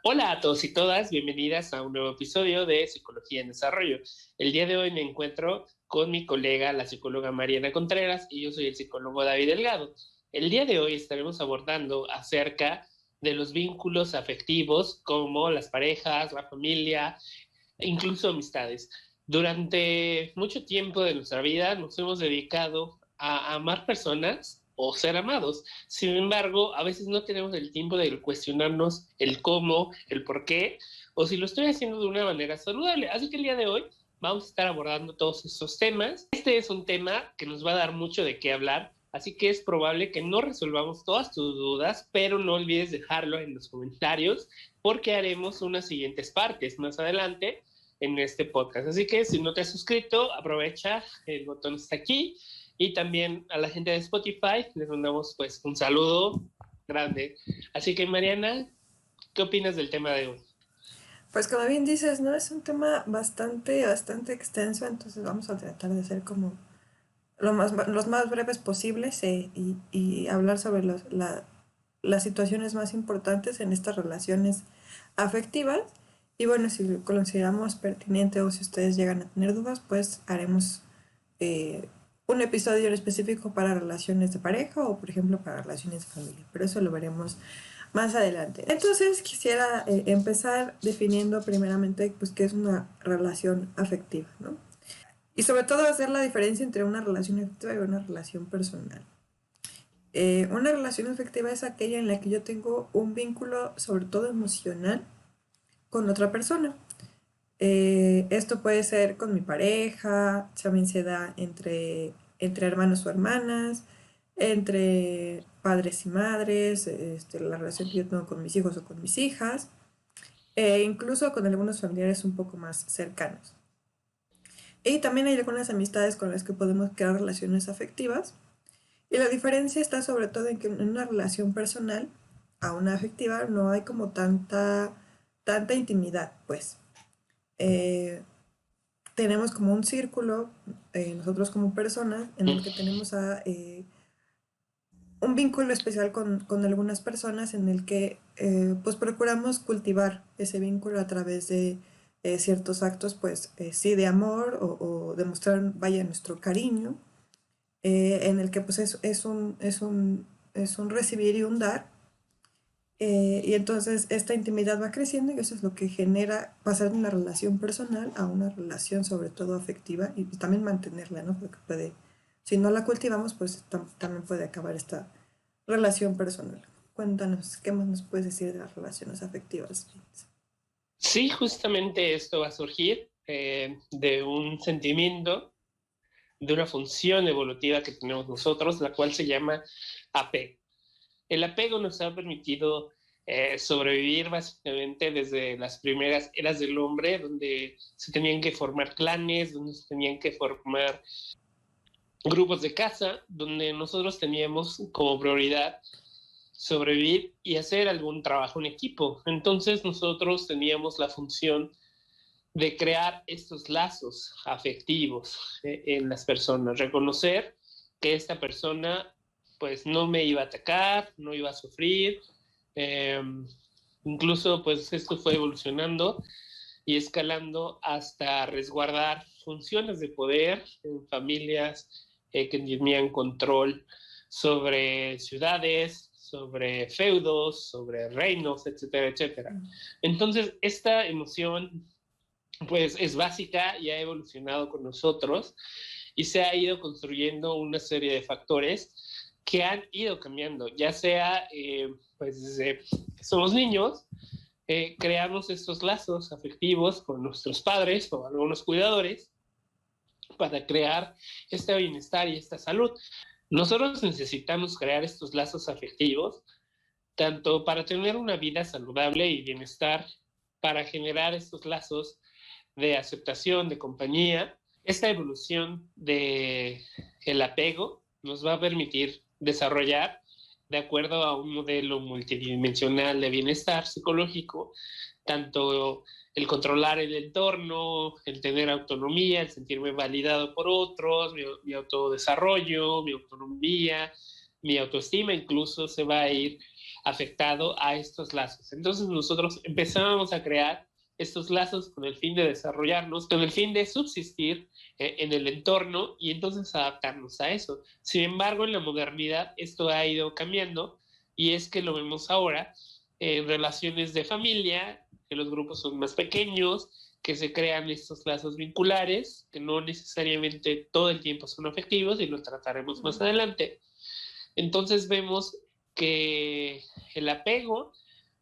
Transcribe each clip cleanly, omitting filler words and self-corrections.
Hola a todos y todas, bienvenidas a un nuevo episodio de Psicología en Desarrollo. El día de hoy me encuentro con mi colega, la psicóloga Mariana Contreras, y yo soy el psicólogo David Delgado. El día de hoy estaremos abordando acerca de los vínculos afectivos como las parejas, la familia e incluso amistades. Durante mucho tiempo de nuestra vida nos hemos dedicado a amar personas o ser amados. Sin embargo, a veces no tenemos el tiempo de cuestionarnos el cómo, el por qué, o si lo estoy haciendo de una manera saludable. Así que el día de hoy vamos a estar abordando todos estos temas. Este es un tema que nos va a dar mucho de qué hablar, así que es probable que no resolvamos todas tus dudas, pero no olvides dejarlo en los comentarios porque haremos unas siguientes partes más adelante en este podcast. Así que si no te has suscrito, aprovecha, el botón está aquí. Y también a la gente de Spotify les mandamos pues un saludo grande. Así que Mariana, ¿qué opinas del tema de hoy? Pues como bien dices, ¿no? Es un tema bastante extenso, entonces vamos a tratar de ser como los más breves posibles y hablar sobre las situaciones más importantes en estas relaciones afectivas. Y bueno, si lo consideramos pertinente o si ustedes llegan a tener dudas, pues haremos eh, un episodio en específico para relaciones de pareja o por ejemplo para relaciones de familia, pero eso lo veremos más adelante. Entonces quisiera empezar definiendo primeramente pues qué es una relación afectiva, ¿no? Y sobre todo hacer la diferencia entre una relación afectiva y una relación personal. Una relación afectiva es aquella en la que yo tengo un vínculo sobre todo emocional con otra persona. Esto puede ser con mi pareja, también se da entre hermanos o hermanas, entre padres y madres, la relación que yo tengo con mis hijos o con mis hijas, e incluso con algunos familiares un poco más cercanos. Y también hay algunas amistades con las que podemos crear relaciones afectivas. Y la diferencia está sobre todo en que en una relación personal a una afectiva no hay como tanta intimidad, pues. Eh, Tenemos como un círculo, nosotros como personas, en el que tenemos un vínculo especial con algunas personas en el que pues procuramos cultivar ese vínculo a través de ciertos actos, pues sí, de amor o demostrar, vaya, nuestro cariño, en el que pues es un recibir y un dar. Y entonces esta intimidad va creciendo y eso es lo que genera pasar de una relación personal a una relación sobre todo afectiva y pues, también mantenerla, ¿no? Porque puede, si no la cultivamos, pues también puede acabar esta relación personal. Cuéntanos, ¿qué más nos puedes decir de las relaciones afectivas? Sí, justamente esto va a surgir de un sentimiento, de una función evolutiva que tenemos nosotros, la cual se llama apego. El apego nos ha permitido sobrevivir básicamente desde las primeras eras del hombre, donde se tenían que formar clanes, donde se tenían que formar grupos de caza, donde nosotros teníamos como prioridad sobrevivir y hacer algún trabajo en equipo. Entonces nosotros teníamos la función de crear estos lazos afectivos en las personas, reconocer que esta persona pues no me iba a atacar, no iba a sufrir, eh, incluso pues esto fue evolucionando y escalando hasta resguardar funciones de poder en familias que tenían control sobre ciudades, sobre feudos, sobre reinos, etcétera, etcétera. Entonces, esta emoción pues es básica y ha evolucionado con nosotros y se ha ido construyendo una serie de factores que han ido cambiando, ya sea pues desde que somos niños, creamos estos lazos afectivos con nuestros padres o algunos cuidadores para crear este bienestar y esta salud. Nosotros necesitamos crear estos lazos afectivos tanto para tener una vida saludable y bienestar, para generar estos lazos de aceptación, de compañía. Esta evolución de el apego nos va a permitir desarrollar de acuerdo a un modelo multidimensional de bienestar psicológico, tanto el controlar el entorno, el tener autonomía, el sentirme validado por otros, mi autodesarrollo, mi autonomía, mi autoestima incluso se va a ir afectado a estos lazos. Entonces nosotros empezamos a crear estos lazos con el fin de desarrollarnos, con el fin de subsistir en el entorno y entonces adaptarnos a eso. Sin embargo, en la modernidad esto ha ido cambiando y es que lo vemos ahora en relaciones de familia, que los grupos son más pequeños, que se crean estos lazos vinculares, que no necesariamente todo el tiempo son afectivos y lo trataremos más adelante. Entonces vemos que el apego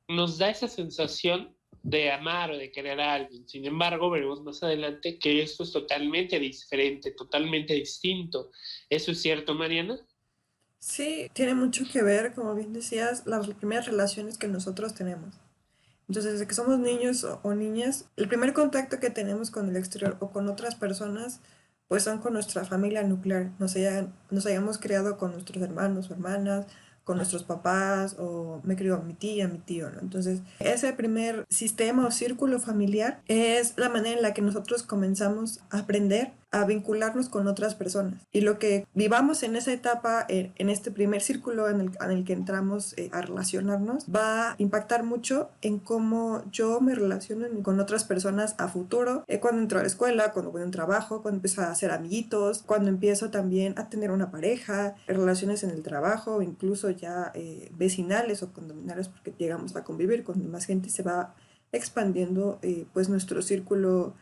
nos da esa sensación de amar o de querer a alguien. Sin embargo, veremos más adelante que esto es totalmente diferente, totalmente distinto. ¿Eso es cierto, Mariana? Sí, tiene mucho que ver, como bien decías, las primeras relaciones que nosotros tenemos. Entonces, desde que somos niños o niñas, el primer contacto que tenemos con el exterior o con otras personas, pues son con nuestra familia nuclear. Nos hayamos criado con nuestros hermanos o hermanas, con nuestros papás, o me crió mi tía, mi tío, ¿no? Entonces, ese primer sistema o círculo familiar es la manera en la que nosotros comenzamos a aprender a vincularnos con otras personas. Y lo que vivamos en esa etapa, en este primer círculo en el que entramos a relacionarnos, va a impactar mucho en cómo yo me relaciono con otras personas a futuro, cuando entro a la escuela, cuando voy a un trabajo, cuando empiezo a hacer amiguitos, cuando empiezo también a tener una pareja, relaciones en el trabajo, incluso ya vecinales o condominales, porque llegamos a convivir con más gente, se va expandiendo pues nuestro círculo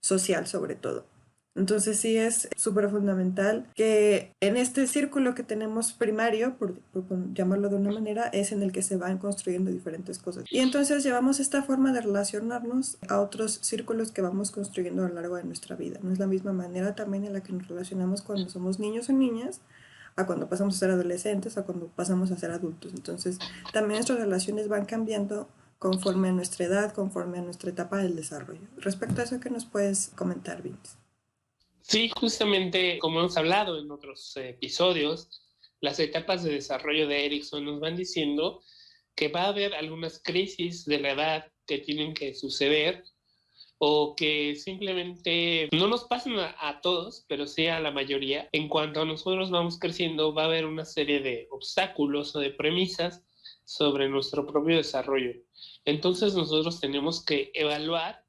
social sobre todo. Entonces sí es súper fundamental que en este círculo que tenemos primario, por llamarlo de una manera, es en el que se van construyendo diferentes cosas. Y entonces llevamos esta forma de relacionarnos a otros círculos que vamos construyendo a lo largo de nuestra vida. No es la misma manera también en la que nos relacionamos cuando somos niños o niñas, a cuando pasamos a ser adolescentes, a cuando pasamos a ser adultos. Entonces también nuestras relaciones van cambiando conforme a nuestra edad, conforme a nuestra etapa del desarrollo. Respecto a eso, ¿qué nos puedes comentar, Vince? Sí, justamente como hemos hablado en otros episodios, las etapas de desarrollo de Erickson nos van diciendo que va a haber algunas crisis de la edad que tienen que suceder o que simplemente no nos pasan a todos, pero sí a la mayoría. En cuanto a nosotros vamos creciendo, va a haber una serie de obstáculos o de premisas sobre nuestro propio desarrollo. Entonces nosotros tenemos que evaluar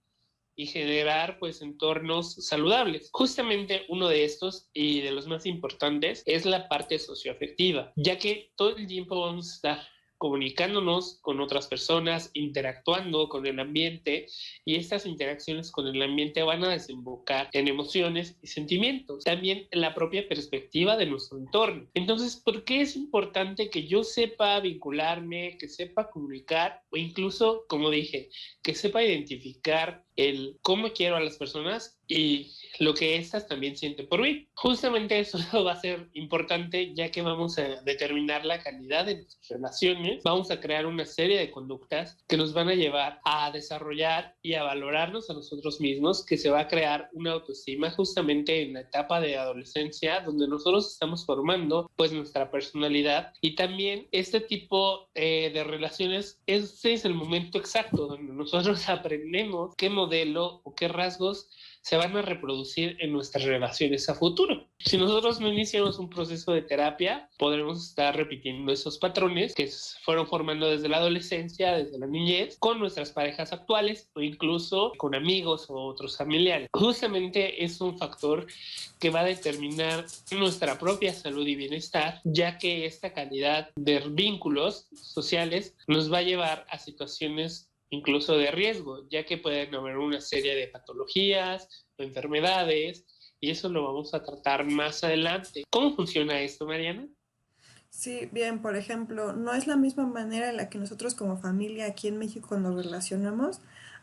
y generar pues entornos saludables. Justamente uno de estos y de los más importantes es la parte socioafectiva, ya que todo el tiempo vamos a estar comunicándonos con otras personas, interactuando con el ambiente y estas interacciones con el ambiente van a desembocar en emociones y sentimientos, también en la propia perspectiva de nuestro entorno. Entonces, ¿por qué es importante que yo sepa vincularme, que sepa comunicar o incluso, como dije, que sepa identificar el cómo quiero a las personas y lo que éstas también sienten por mí? Justamente eso va a ser importante ya que vamos a determinar la calidad de nuestras relaciones, vamos a crear una serie de conductas que nos van a llevar a desarrollar y a valorarnos a nosotros mismos, que se va a crear una autoestima justamente en la etapa de adolescencia donde nosotros estamos formando pues nuestra personalidad y también este tipo de relaciones, ese es el momento exacto donde nosotros aprendemos qué modelo o qué rasgos se van a reproducir en nuestras relaciones a futuro. Si nosotros no iniciamos un proceso de terapia, podremos estar repitiendo esos patrones que fueron formando desde la adolescencia, desde la niñez, con nuestras parejas actuales o incluso con amigos o otros familiares. Justamente es un factor que va a determinar nuestra propia salud y bienestar, ya que esta calidad de vínculos sociales nos va a llevar a situaciones incluso de riesgo, ya que pueden haber una serie de patologías o enfermedades, y eso lo vamos a tratar más adelante. ¿Cómo funciona esto, Mariana? Sí, bien, por ejemplo, no es la misma manera en la que nosotros como familia aquí en México nos relacionamos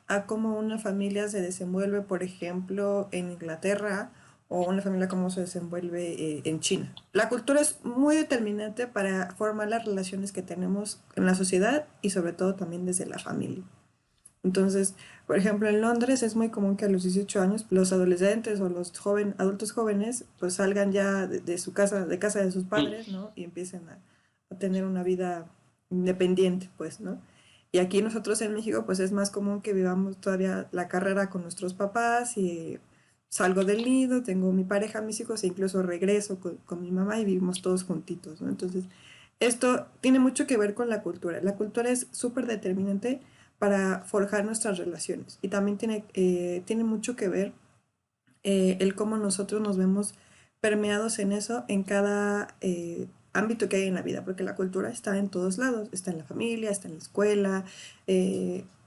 a cómo una familia se desenvuelve, por ejemplo, en Inglaterra o una familia cómo se desenvuelve en China. La cultura es muy determinante para formar las relaciones que tenemos en la sociedad y sobre todo también desde la familia. Entonces, por ejemplo, en Londres es muy común que a los 18 años los adolescentes o los adultos jóvenes pues salgan ya de su casa, de casa de sus padres, ¿no? Y empiecen a tener una vida independiente, pues, ¿no? Y aquí nosotros en México, pues es más común que vivamos todavía la carrera con nuestros papás y salgo del nido, tengo mi pareja, mis hijos e incluso regreso con mi mamá y vivimos todos juntitos, ¿no? Entonces, esto tiene mucho que ver con la cultura. La cultura es súper determinante para forjar nuestras relaciones y también tiene mucho que ver el cómo nosotros nos vemos permeados en eso en cada ámbito que hay en la vida, porque la cultura está en todos lados, está en la familia, está en la escuela,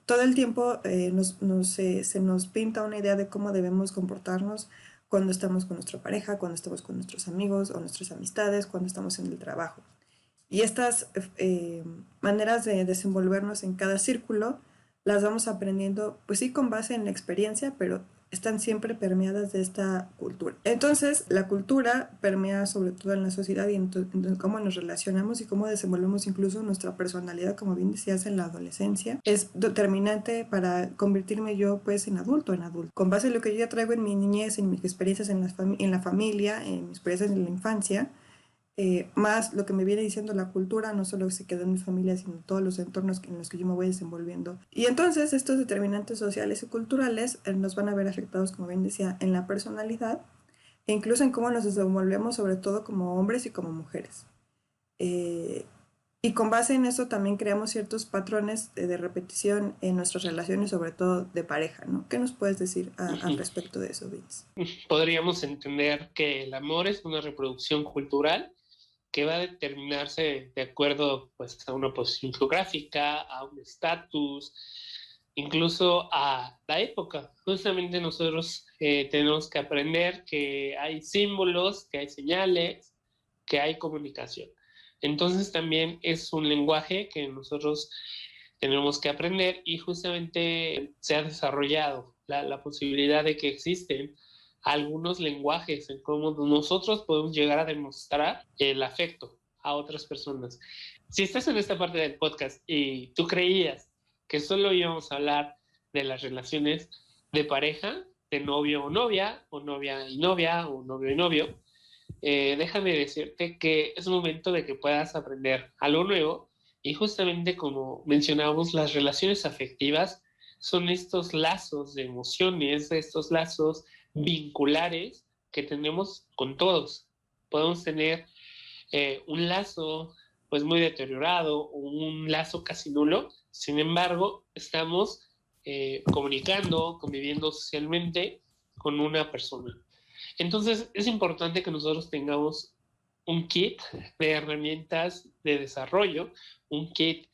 todo el tiempo se nos pinta una idea de cómo debemos comportarnos cuando estamos con nuestra pareja, cuando estamos con nuestros amigos o nuestras amistades, cuando estamos en el trabajo. Y estas maneras de desenvolvernos en cada círculo las vamos aprendiendo, pues sí, con base en la experiencia, pero están siempre permeadas de esta cultura. Entonces, la cultura permea sobre todo en la sociedad y en cómo nos relacionamos y cómo desenvolvemos incluso nuestra personalidad, como bien decías, en la adolescencia. Es determinante para convertirme yo, pues, en adulto, en adulto. Con base en lo que yo ya traigo en mi niñez, en mis experiencias en la familia, en mis experiencias en la infancia, más lo que me viene diciendo la cultura, no solo se quedó en mi familia, sino en todos los entornos en los que yo me voy desenvolviendo. Y entonces estos determinantes sociales y culturales nos van a ver afectados, como bien decía, en la personalidad e incluso en cómo nos desenvolvemos, sobre todo como hombres y como mujeres. Eh, y con base en eso también creamos ciertos patrones de repetición en nuestras relaciones, sobre todo de pareja, ¿no? ¿Qué nos puedes decir al respecto de eso, Vince? Podríamos entender que el amor es una reproducción cultural que va a determinarse de acuerdo pues, a una posición geográfica, a un estatus, incluso a la época. Justamente nosotros tenemos que aprender que hay símbolos, que hay señales, que hay comunicación. Entonces también es un lenguaje que nosotros tenemos que aprender y justamente se ha desarrollado la posibilidad de que existen algunos lenguajes en cómo nosotros podemos llegar a demostrar el afecto a otras personas. Si estás en esta parte del podcast y tú creías que solo íbamos a hablar de las relaciones de pareja, de novio o novia y novia, o novio y novio, déjame decirte que es momento de que puedas aprender algo nuevo y justamente como mencionábamos, las relaciones afectivas son estos lazos de emociones, estos lazos vinculares que tenemos con todos. Podemos tener un lazo pues muy deteriorado o un lazo casi nulo, sin embargo, estamos comunicando, conviviendo socialmente con una persona. Entonces, es importante que nosotros tengamos un kit de herramientas de desarrollo, un kit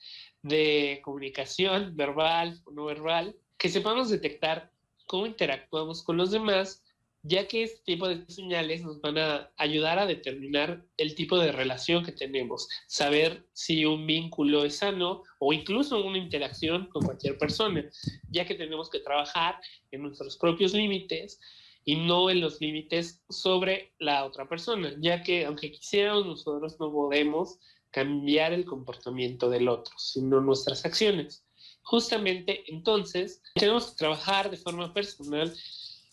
de comunicación verbal o no verbal, que sepamos detectar cómo interactuamos con los demás, ya que este tipo de señales nos van a ayudar a determinar el tipo de relación que tenemos, saber si un vínculo es sano o incluso una interacción con cualquier persona, ya que tenemos que trabajar en nuestros propios límites y no en los límites sobre la otra persona, ya que aunque quisiéramos nosotros no podemos cambiar el comportamiento del otro, sino nuestras acciones. Justamente entonces tenemos que trabajar de forma personal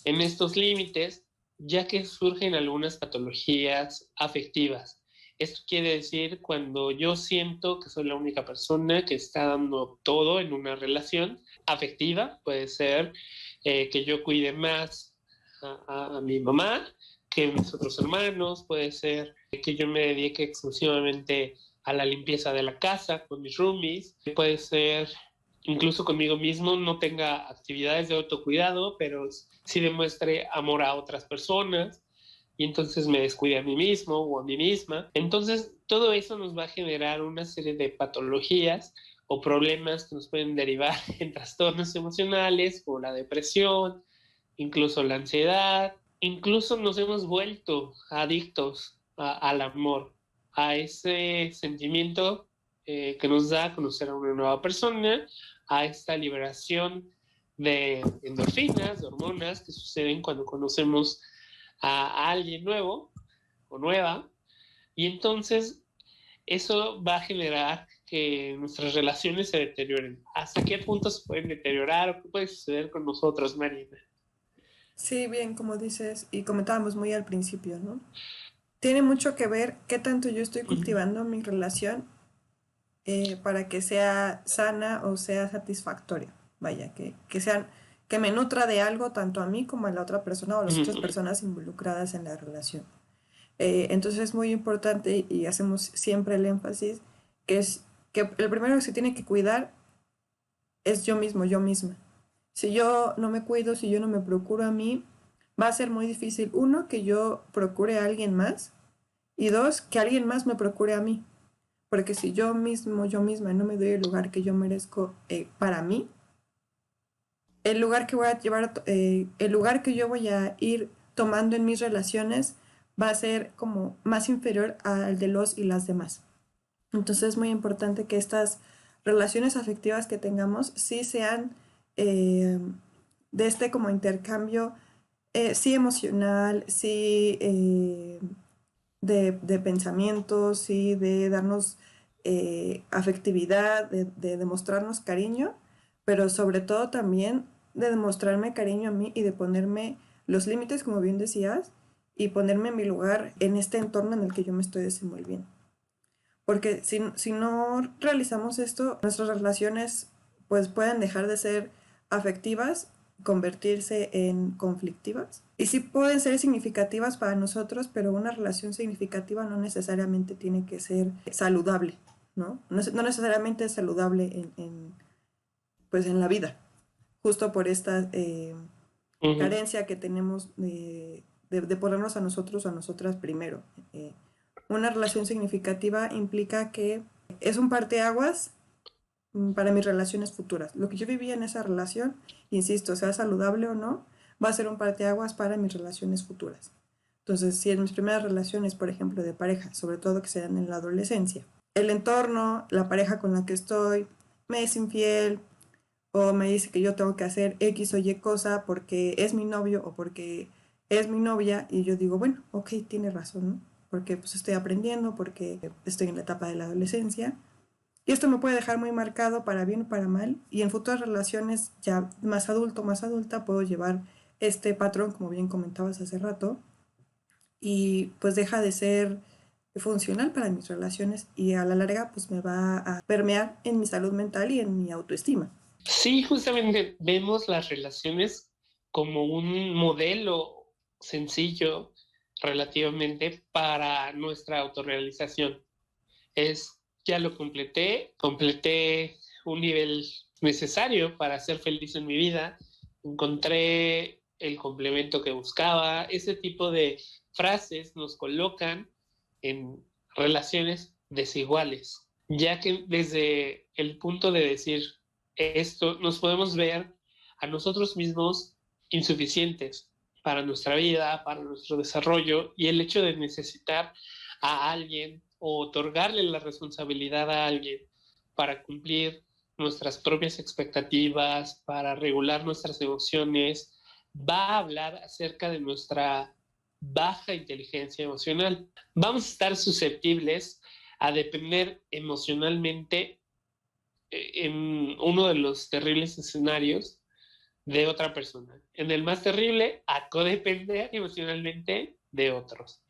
en estos límites, ya que surgen algunas patologías afectivas. Esto quiere decir cuando yo siento que soy la única persona que está dando todo en una relación afectiva, puede ser que yo cuide más a mi mamá que mis otros hermanos, puede ser que yo me dedique exclusivamente a la limpieza de la casa con mis roomies, puede ser incluso conmigo mismo no tenga actividades de autocuidado, pero sí demuestre amor a otras personas y entonces me descuide a mí mismo o a mí misma. Entonces, todo eso nos va a generar una serie de patologías o problemas que nos pueden derivar en trastornos emocionales o la depresión, incluso la ansiedad, incluso nos hemos vuelto adictos al amor, a ese sentimiento que nos da a conocer a una nueva persona, a esta liberación de endorfinas, de hormonas que suceden cuando conocemos a alguien nuevo o nueva, y entonces eso va a generar que nuestras relaciones se deterioren. ¿Hasta qué punto se pueden deteriorar o qué puede suceder con nosotros, Marina? Sí, bien, como dices, y comentábamos muy al principio, ¿no? tiene mucho que ver qué tanto yo estoy cultivando mi relación para que sea sana o sea satisfactoria. Vaya, que me nutra de algo tanto a mí como a la otra persona o a las otras personas involucradas en la relación. Entonces es muy importante y hacemos siempre el énfasis que es que el primero que se tiene que cuidar es yo mismo, yo misma. Si yo no me cuido, si yo no me procuro a mí, va a ser muy difícil, uno, que yo procure a alguien más y dos, que alguien más me procure a mí. Porque si yo mismo, yo misma no me doy el lugar que yo merezco para mí, el lugar que voy a llevar, el lugar que yo voy a ir tomando en mis relaciones va a ser como más inferior al de los y las demás. Entonces es muy importante que estas relaciones afectivas que tengamos sí sean eh, de este como intercambio, sí emocional, sí de pensamientos, sí de darnos afectividad, de demostrarnos cariño, pero sobre todo también de demostrarme cariño a mí y de ponerme los límites, como bien decías, y ponerme en mi lugar en este entorno en el que yo me estoy desenvolviendo. Porque si no realizamos esto, nuestras relaciones pues pueden dejar de ser afectivas, convertirse en conflictivas. Y sí pueden ser significativas para nosotros, pero una relación significativa no necesariamente tiene que ser saludable, ¿no? No necesariamente es saludable pues en la vida, justo por esta carencia que tenemos de ponernos a nosotros o a nosotras primero. Una relación significativa implica que es un parteaguas para mis relaciones futuras. Lo que yo viví en esa relación, insisto, sea saludable o no, va a ser un parteaguas para mis relaciones futuras. Entonces, si en mis primeras relaciones, por ejemplo, de pareja, sobre todo que se dan en la adolescencia, el entorno, la pareja con la que estoy, me es infiel o me dice que yo tengo que hacer X o Y cosa porque es mi novio o porque es mi novia y yo digo, bueno, ok, tiene razón, ¿no? Porque pues estoy aprendiendo, porque estoy en la etapa de la adolescencia. Y esto me puede dejar muy marcado para bien o para mal. Y en futuras relaciones ya más adulto, más adulta, puedo llevar este patrón, como bien comentabas hace rato, y pues deja de ser funcional para mis relaciones y a la larga pues me va a permear en mi salud mental y en mi autoestima. Sí, justamente vemos las relaciones como un modelo sencillo relativamente para nuestra autorrealización. Es, ya lo completé un nivel necesario para ser feliz en mi vida, encontré el complemento que buscaba, ese tipo de frases nos colocan en relaciones desiguales, ya que desde el punto de decir esto nos podemos ver a nosotros mismos insuficientes para nuestra vida, para nuestro desarrollo, y el hecho de necesitar a alguien o otorgarle la responsabilidad a alguien para cumplir nuestras propias expectativas, para regular nuestras emociones, va a hablar acerca de nuestra baja inteligencia emocional. Vamos a estar susceptibles a depender emocionalmente en uno de los terribles escenarios de otra persona. En el más terrible, a codepender emocionalmente de otros.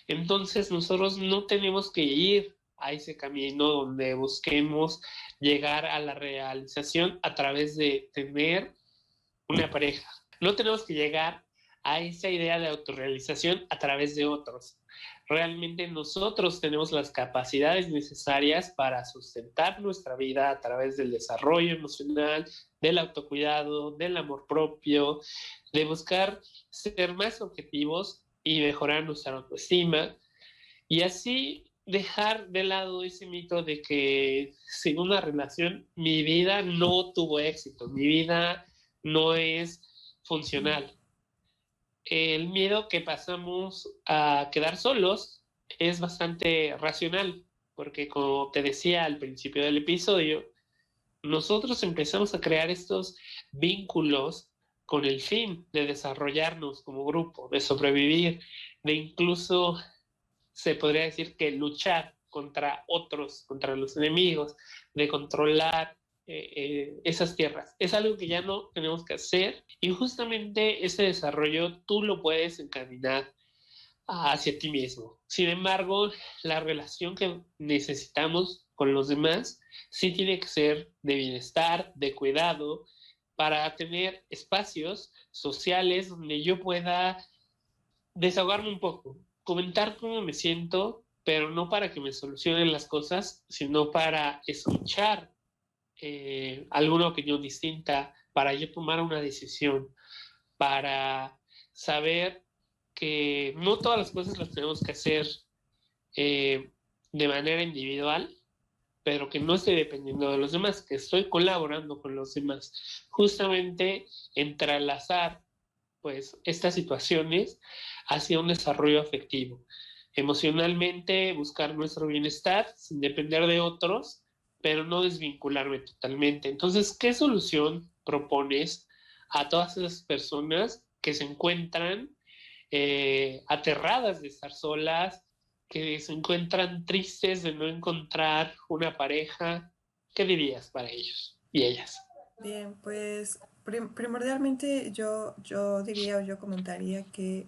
Entonces nosotros no tenemos que ir a ese camino donde busquemos llegar a la realización a través de tener una pareja. No tenemos que llegar a esa idea de autorrealización a través de otros. Realmente nosotros tenemos las capacidades necesarias para sustentar nuestra vida a través del desarrollo emocional, del autocuidado, del amor propio, de buscar ser más objetivos y mejorar nuestra autoestima y así dejar de lado ese mito de que sin una relación mi vida no tuvo éxito, mi vida no es funcional. El miedo que pasamos a quedar solos es bastante racional, porque como te decía al principio del episodio, nosotros empezamos a crear estos vínculos con el fin de desarrollarnos como grupo, de sobrevivir, de incluso se podría decir que luchar contra otros, contra los enemigos, de controlar esas tierras. Es algo que ya no tenemos que hacer y justamente ese desarrollo tú lo puedes encaminar hacia ti mismo. Sin embargo, la relación que necesitamos con los demás sí tiene que ser de bienestar, de cuidado, para tener espacios sociales donde yo pueda desahogarme un poco, comentar cómo me siento, pero no para que me solucionen las cosas, sino para escuchar alguna opinión distinta, para yo tomar una decisión, para saber que no todas las cosas las tenemos que hacer eh, de manera individual, pero que no estoy dependiendo de los demás, que estoy colaborando con los demás. Justamente entrelazar pues estas situaciones hacia un desarrollo afectivo. Emocionalmente buscar nuestro bienestar sin depender de otros, pero no desvincularme totalmente. Entonces, ¿qué solución propones a todas esas personas que se encuentran aterradas de estar solas, que se encuentran tristes de no encontrar una pareja? ¿Qué dirías para ellos y ellas? Bien, pues primordialmente yo diría o yo comentaría que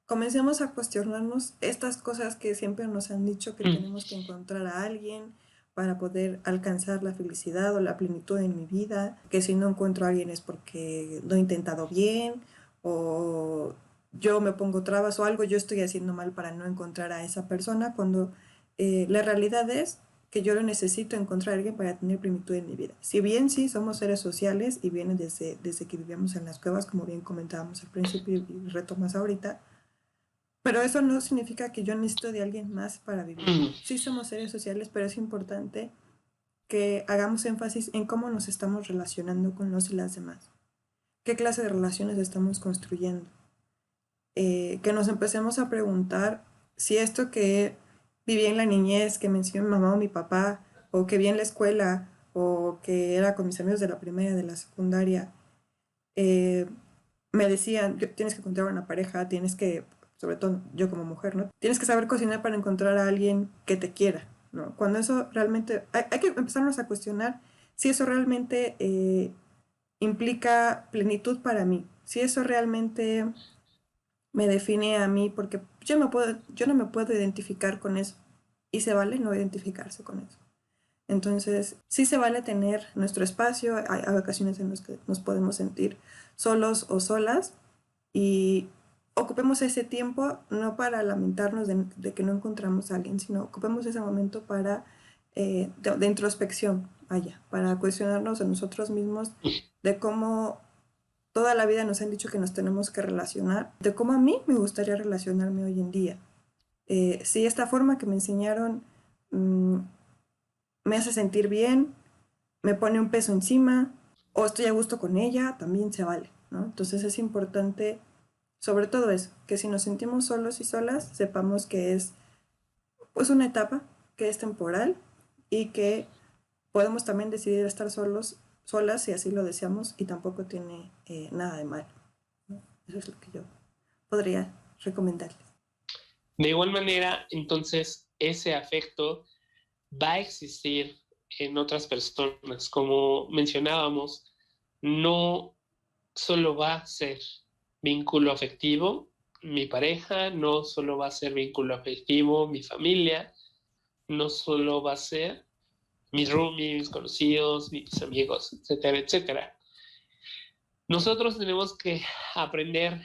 comencemos a cuestionarnos estas cosas que siempre nos han dicho que Mm. tenemos que encontrar a alguien para poder alcanzar la felicidad o la plenitud en mi vida, que si no encuentro a alguien es porque no he intentado bien o yo me pongo trabas o algo yo estoy haciendo mal para no encontrar a esa persona, cuando la realidad es que yo lo necesito encontrar a alguien para tener plenitud en mi vida. Si bien sí somos seres sociales y viene desde que vivíamos en las cuevas, como bien comentábamos al principio y retomas ahorita, pero eso no significa que yo necesito de alguien más para vivir. Mm. Sí somos seres sociales, pero es importante que hagamos énfasis en cómo nos estamos relacionando con los y las demás. ¿Qué clase de relaciones estamos construyendo? Que nos empecemos a preguntar si esto que viví en la niñez, que me enseñó mi mamá o mi papá, o que vi en la escuela, o que era con mis amigos de la primaria, de la secundaria, eh, me decían, tienes que encontrar una pareja, tienes que, sobre todo yo como mujer, ¿no? Tienes que saber cocinar para encontrar a alguien que te quiera, ¿no? Cuando eso realmente, hay que empezarnos a cuestionar si eso realmente implica plenitud para mí, si eso realmente me define a mí, porque yo no me puedo identificar con eso, y se vale no identificarse con eso. Entonces, sí se vale tener nuestro espacio, hay ocasiones en las que nos podemos sentir solos o solas y ocupemos ese tiempo no para lamentarnos de que no encontramos a alguien, sino ocupemos ese momento para de introspección, vaya, para cuestionarnos a nosotros mismos de cómo toda la vida nos han dicho que nos tenemos que relacionar, de cómo a mí me gustaría relacionarme hoy en día. Si esta forma que me enseñaron mmm, me hace sentir bien, me pone un peso encima o estoy a gusto con ella, también se vale, ¿no? Entonces es importante, sobre todo eso, que si nos sentimos solos y solas, sepamos que es pues una etapa, que es temporal y que podemos también decidir estar solos, solas si así lo deseamos y tampoco tiene nada de malo, ¿no? Eso es lo que yo podría recomendarles. De igual manera, entonces, ese afecto va a existir en otras personas. Como mencionábamos, no solo va a ser vínculo afectivo mi pareja, no solo va a ser vínculo afectivo mi familia, no solo va a ser mis roomies, mis conocidos, mis amigos, etcétera, etcétera. Nosotros tenemos que aprender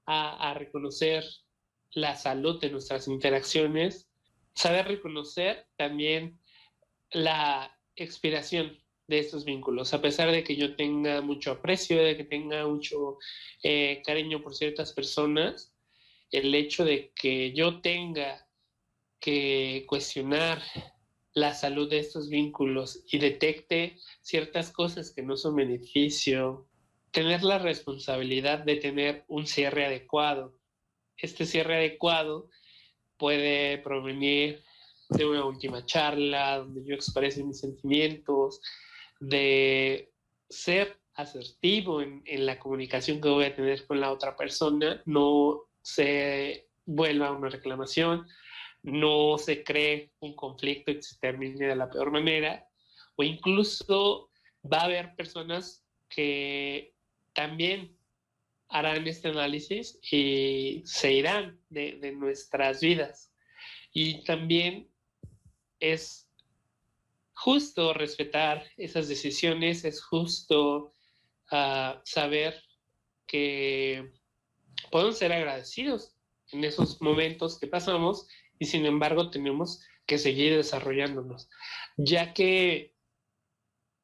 a reconocer la salud de nuestras interacciones, saber reconocer también la expiración de estos vínculos, a pesar de que yo tenga mucho aprecio, de que tenga mucho cariño por ciertas personas, el hecho de que yo tenga que cuestionar la salud de estos vínculos y detecte ciertas cosas que no son beneficio, tener la responsabilidad de tener un cierre adecuado. Este cierre adecuado puede provenir de una última charla, donde yo exprese mis sentimientos, de ser asertivo en la comunicación que voy a tener con la otra persona, no se vuelva una reclamación, no se cree un conflicto y se termine de la peor manera, o incluso va a haber personas que también harán este análisis y se irán de nuestras vidas. Y también es justo respetar esas decisiones, es justo saber que podemos ser agradecidos en esos momentos que pasamos y sin embargo tenemos que seguir desarrollándonos, ya que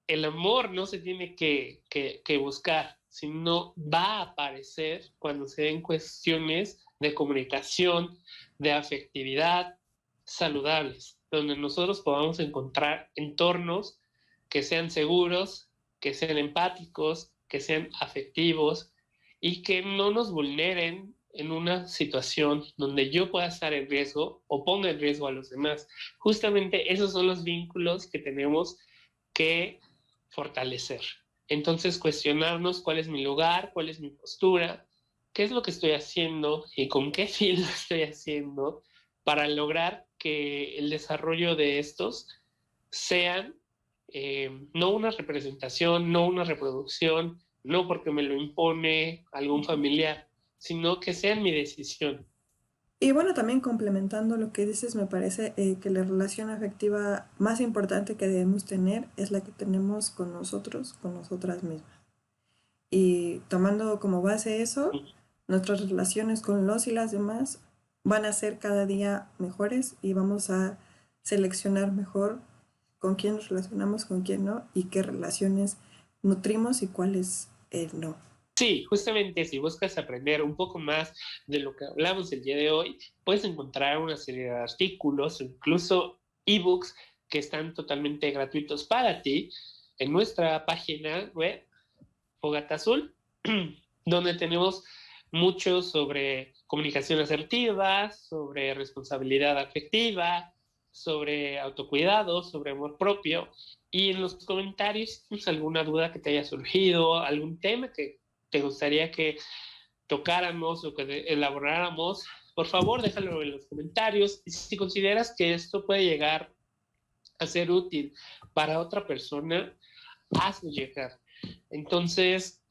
el amor no se tiene que buscar, sino va a aparecer cuando se den cuestiones de comunicación, de afectividad saludables, donde nosotros podamos encontrar entornos que sean seguros, que sean empáticos, que sean afectivos y que no nos vulneren en una situación donde yo pueda estar en riesgo o ponga en riesgo a los demás. Justamente esos son los vínculos que tenemos que fortalecer. Entonces, cuestionarnos cuál es mi lugar, cuál es mi postura, qué es lo que estoy haciendo y con qué fin lo estoy haciendo para lograr que el desarrollo de estos sean no una representación, no una reproducción, no porque me lo impone algún familiar, sino que sean mi decisión. Y bueno, también complementando lo que dices, me parece que la relación afectiva más importante que debemos tener es la que tenemos con nosotros, con nosotras mismas. Y tomando como base eso, nuestras relaciones con los y las demás van a ser cada día mejores y vamos a seleccionar mejor con quién nos relacionamos, con quién no y qué relaciones nutrimos y cuáles no. Sí, justamente si buscas aprender un poco más de lo que hablamos el día de hoy, puedes encontrar una serie de artículos, incluso ebooks que están totalmente gratuitos para ti en nuestra página web Fogata Azul, donde tenemos mucho sobre comunicación asertiva, sobre responsabilidad afectiva, sobre autocuidado, sobre amor propio. Y en los comentarios, si tienes alguna duda que te haya surgido, algún tema que te gustaría que tocáramos o que elaboráramos, por favor déjalo en los comentarios. Y si consideras que esto puede llegar a ser útil para otra persona, hazlo llegar. Entonces,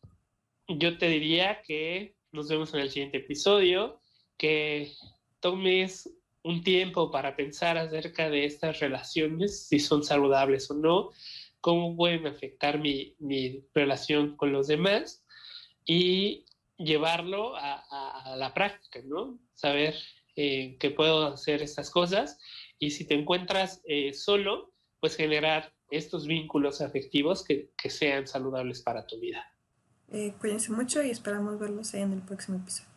yo te diría que nos vemos en el siguiente episodio, que tomes un tiempo para pensar acerca de estas relaciones, si son saludables o no, cómo pueden afectar mi relación con los demás y llevarlo a la práctica, ¿no? Saber que puedo hacer estas cosas y si te encuentras solo, pues generar estos vínculos afectivos que sean saludables para tu vida. Cuídense mucho y esperamos verlos en el próximo episodio.